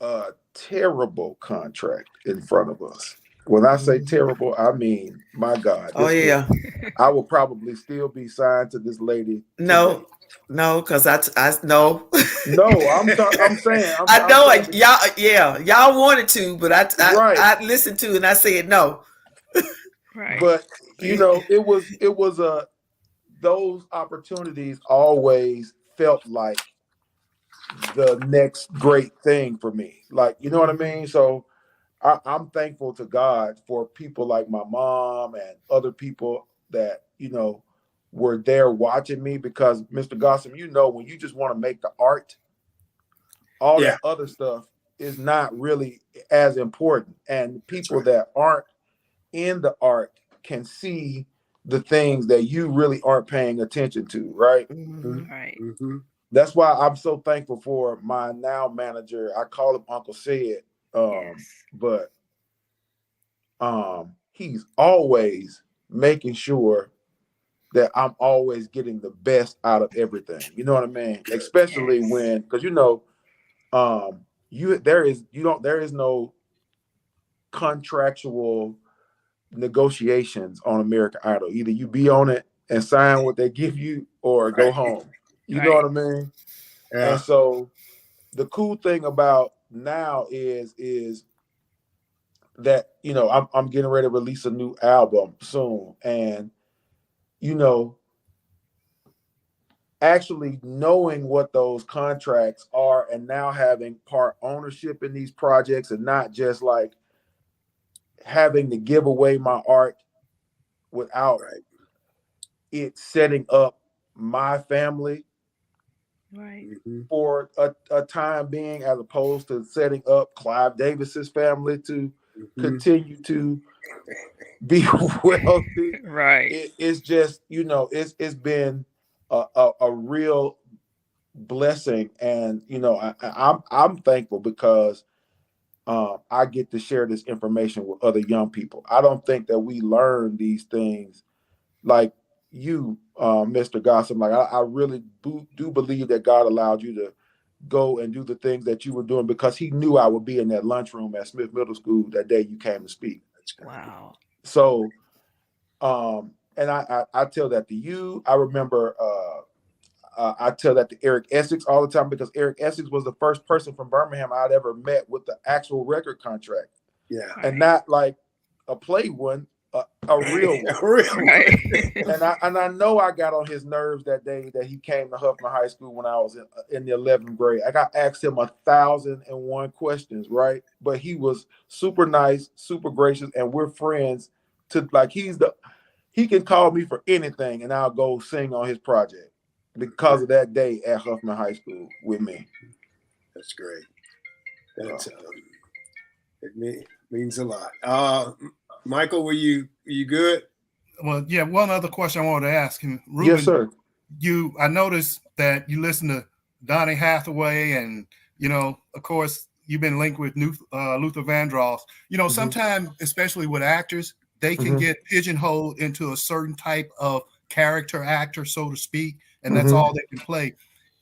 a terrible contract in front of us. When I say terrible, I mean, my God, I will probably still be signed to this lady today. No, because I no. No, I'm saying I know saying y'all wanted to, but right. I listened to and I said no. Right. But you know, it was those opportunities always felt like the next great thing for me. Like, you know what I mean? So I'm thankful to God for people like my mom and other people that, you know, were there watching me, because Mr. Gossam, you know, when you just want to make the art, all that other stuff is not really as important. And people that aren't in the art can see the things that you really aren't paying attention to, right? Right. That's why I'm so thankful for my now manager. I call him Uncle Sid, but he's always making sure that I'm always getting the best out of everything. You know what I mean? Especially when, because you know, there is no contractual negotiations on American Idol. Either you be on it and sign what they give you, or go home. You know what I mean? Yeah. And so the cool thing about now is that, you know, I'm getting ready to release a new album soon, and you know, actually knowing what those contracts are and now having part ownership in these projects, and not just like having to give away my art without it setting up my family for a time being, as opposed to setting up Clive Davis's family to continue to be wealthy. Right. It's just, you know, it's been a real blessing, and you know, I'm thankful because I get to share this information with other young people. I don't think that we learn these things like you, Mr. Gossam. Like I really do believe that God allowed you to go and do the things that you were doing because He knew I would be in that lunchroom at Smith Middle School that day you came to speak. Wow. So, and I tell that to you. I remember I tell that to Eric Essex all the time, because Eric Essex was the first person from Birmingham I'd ever met with the actual record contract. Yeah, and not like a play one, a real one. A real Right. And I know I got on his nerves that day that he came to Huffman High School when I was in the 11th grade. I got asked him 1,001 questions, right? But he was super nice, super gracious, and we're friends. To like, he can call me for anything, and I'll go sing on his project because of that day at Huffman High School with me. That's great. That's it means a lot. Michael, were you good? Well, yeah. One other question I wanted to ask him, Ruben. Yes, sir. I noticed that you listen to Donny Hathaway, and you know, of course, you've been linked with Luther Vandross. You know, sometimes, especially with actors, they can get pigeonholed into a certain type of character actor, so to speak, and that's all they can play.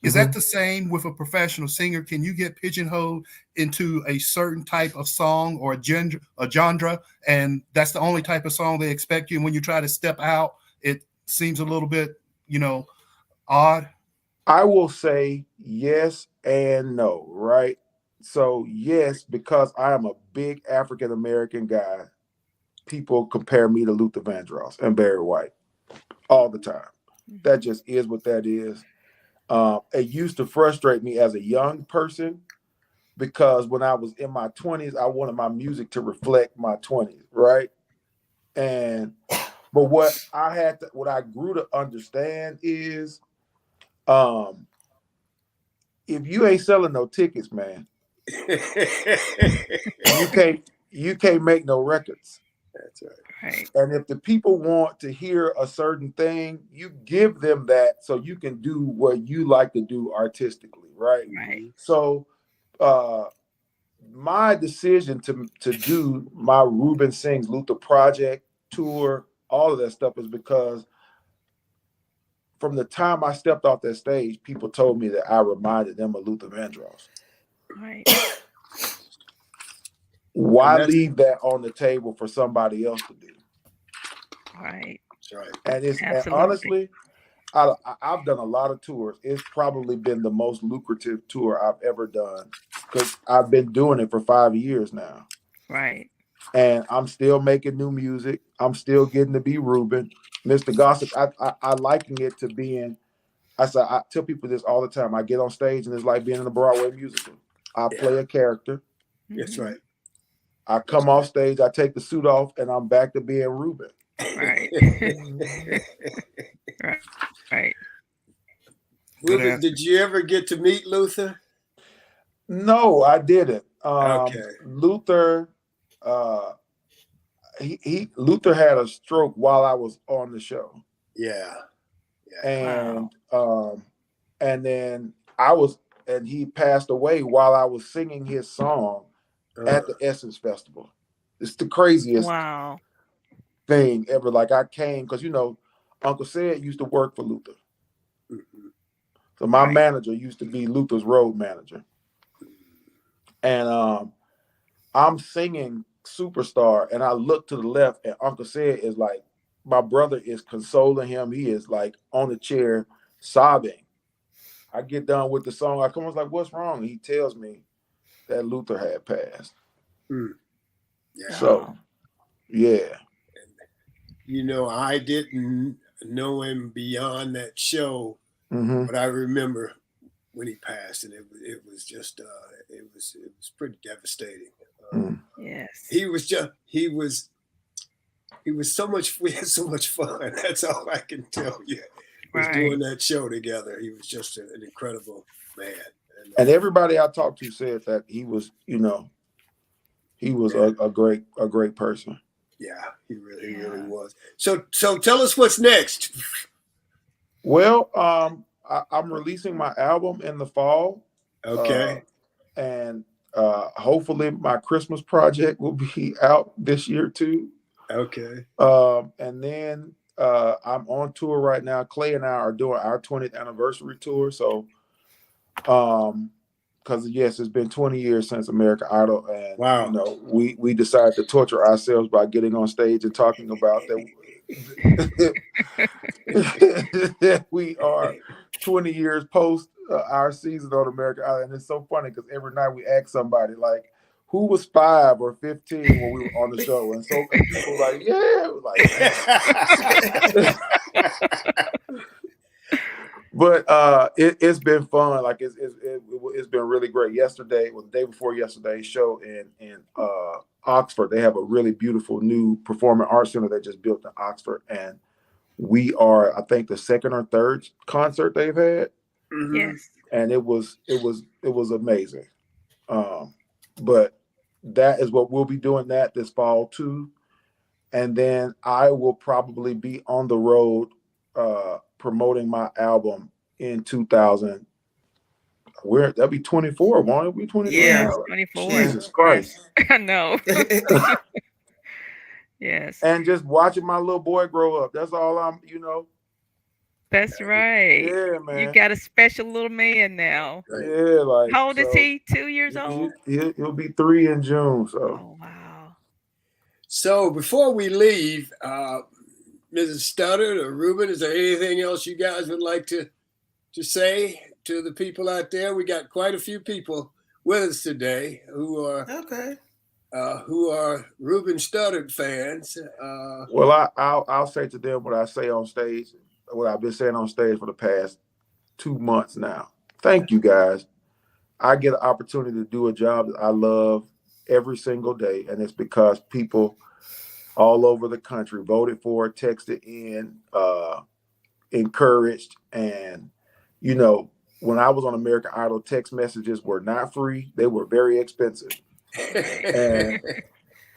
Is that the same with a professional singer? Can you get pigeonholed into a certain type of song or a genre, and that's the only type of song they expect you? And when you try to step out, it seems a little bit, you know, odd? I will say yes and no, right? So yes, because I am a big African American guy, people compare me to Luther Vandross and Barry White all the time. That just is what that is. It used to frustrate me as a young person, because when I was in my 20s, I wanted my music to reflect my 20s, right? But what I grew to understand is, if you ain't selling no tickets, man, you can't make no records. That's right. Right. And if the people want to hear a certain thing, you give them that so you can do what you like to do artistically, right? Right. So my decision to do my Ruben Sings Luther Project tour, all of that stuff, is because from the time I stepped off that stage, people told me that I reminded them of Luther Vandross. Right. Why leave that on the table for somebody else to do? Right. And it's Absolutely. and honestly, I've done a lot of tours. It's probably been the most lucrative tour I've ever done because I've been doing it for 5 years now. Right. And I'm still making new music. I'm still getting to be Ruben. Mr. Gossip, I liken it to being, I tell people this all the time. I get on stage and it's like being in a Broadway musical. I play a character. That's right. I come off stage, I take the suit off, and I'm back to being Ruben. Right. Right. Ruben, did you ever get to meet Luther? No, I didn't. Okay. Luther, Luther had a stroke while I was on the show. Yeah. And and then he passed away while I was singing his song at the Essence Festival. It's the craziest thing ever. Like, I came because Uncle Sid used to work for Luther. So my manager used to be Luther's road manager. And I'm singing Superstar, and I look to the left, and Uncle Sid is like, my brother is consoling him. He is like on the chair sobbing. I get done with the song. I come, I was like, what's wrong? He tells me that Luther had passed. Yeah. So, yeah. I didn't know him beyond that show, but I remember when he passed, and it was just it was pretty devastating. Yes. He was so much. We had so much fun. That's all I can tell you. Was doing that show together. He was just an incredible man. And everybody I talked to said that he was, he was a great person. Yeah, he really was. So tell us what's next. Well, I'm releasing my album in the fall. Okay. And hopefully my Christmas project will be out this year too. Okay. And then I'm on tour right now. Clay and I are doing our 20th anniversary tour. So, because yes, it's been 20 years since American Idol, and we decided to torture ourselves by getting on stage and talking about that we are 20 years post our season on American Idol. And it's so funny because every night we ask somebody like, who was 5 or 15 when we were on the show? And so people were like, but it's been fun. Like it's been really great. Yesterday, the day before yesterday's show in Oxford, they have a really beautiful new performing arts center they just built in Oxford, and we are, I think, the second or third concert they've had. Yes, and it was amazing. But that is what we'll be doing this fall too, and then I will probably be on the road promoting my album in 2000. That'll be 24, won't it be 24? Yeah, 24. Jesus Christ. I know. Yes. And just watching my little boy grow up. That's all That's right. Yeah, man. You got a special little man now. Yeah, like. How old is he? 2 years old? He'll be 3 in June. So. Oh, wow. So before we leave, Mrs. Studdard or Ruben, is there anything else you guys would like to say to the people out there? We got quite a few people with us today who are Ruben Studdard fans. Well, I'll say to them what I say on stage, what I've been saying on stage for the past 2 months now. Thank you, guys. I get an opportunity to do a job that I love every single day, and it's because people all over the country voted for it, texted in, encouraged, and when I was on American Idol, text messages were not free; they were very expensive, and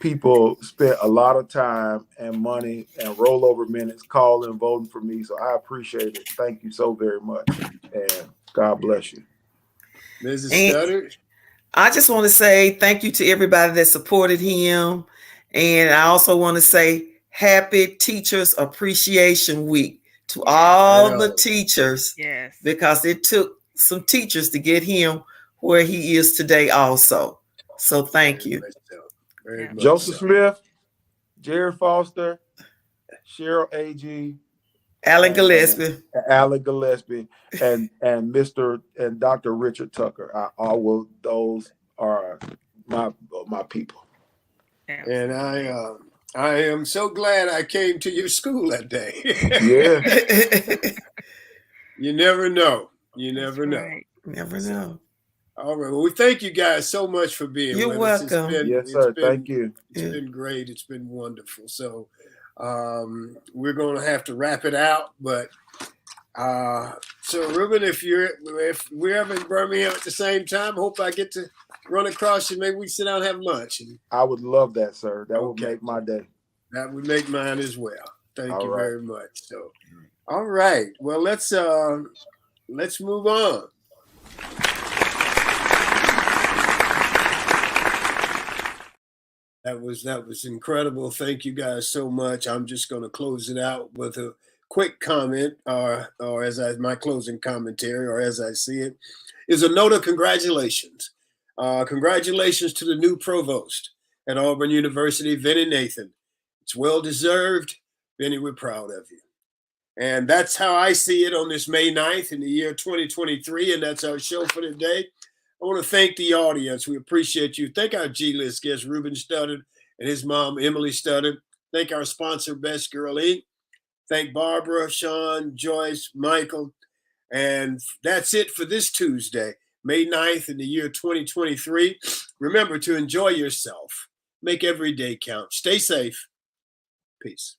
people spent a lot of time and money and rollover minutes calling, voting for me. So I appreciate it. Thank you so very much, and God bless you. Mrs. Studdard? I just want to say thank you to everybody that supported him. And I also want to say happy Teachers Appreciation Week to all the teachers. Yes. Because it took some teachers to get him where he is today also. So thank you. Very much Joseph so. Smith, Jerry Foster, Cheryl A.G., Alan Gillespie, and Mr. and Dr. Richard Tucker. Those are my people. And I am so glad I came to your school that day. Yeah. You never know. You never know. Right. Never know. All right. Well, we thank you guys so much for being You're with welcome. us. Yes, sir. Thank you. It's been great. It's been wonderful. So we're going to have to wrap it out. But so Ruben, if we're ever in Birmingham at the same time, hope I get to run across you. Maybe we sit down and have lunch. I would love that, sir. That would make my day. That would make mine as well. Thank you very much. So, all right. Well, let's move on. That was incredible. Thank you guys so much. I'm just going to close it out with a quick comment, or my closing commentary, or as I see it, is a note of congratulations. Congratulations to the new provost at Auburn University, Vinnie Nathan. It's well deserved. Vinnie, we're proud of you. And that's how I see it on this May 9th in the year 2023. And that's our show for today. I want to thank the audience. We appreciate you. Thank our G-list guest, Ruben Studdard, and his mom, Emily Studdard. Thank our sponsor, Best Girl Inc. Thank Barbara, Sean, Joyce, Michael. And that's it for this Tuesday, May 9th in the year 2023. Remember to enjoy yourself. Make every day count. Stay safe. Peace.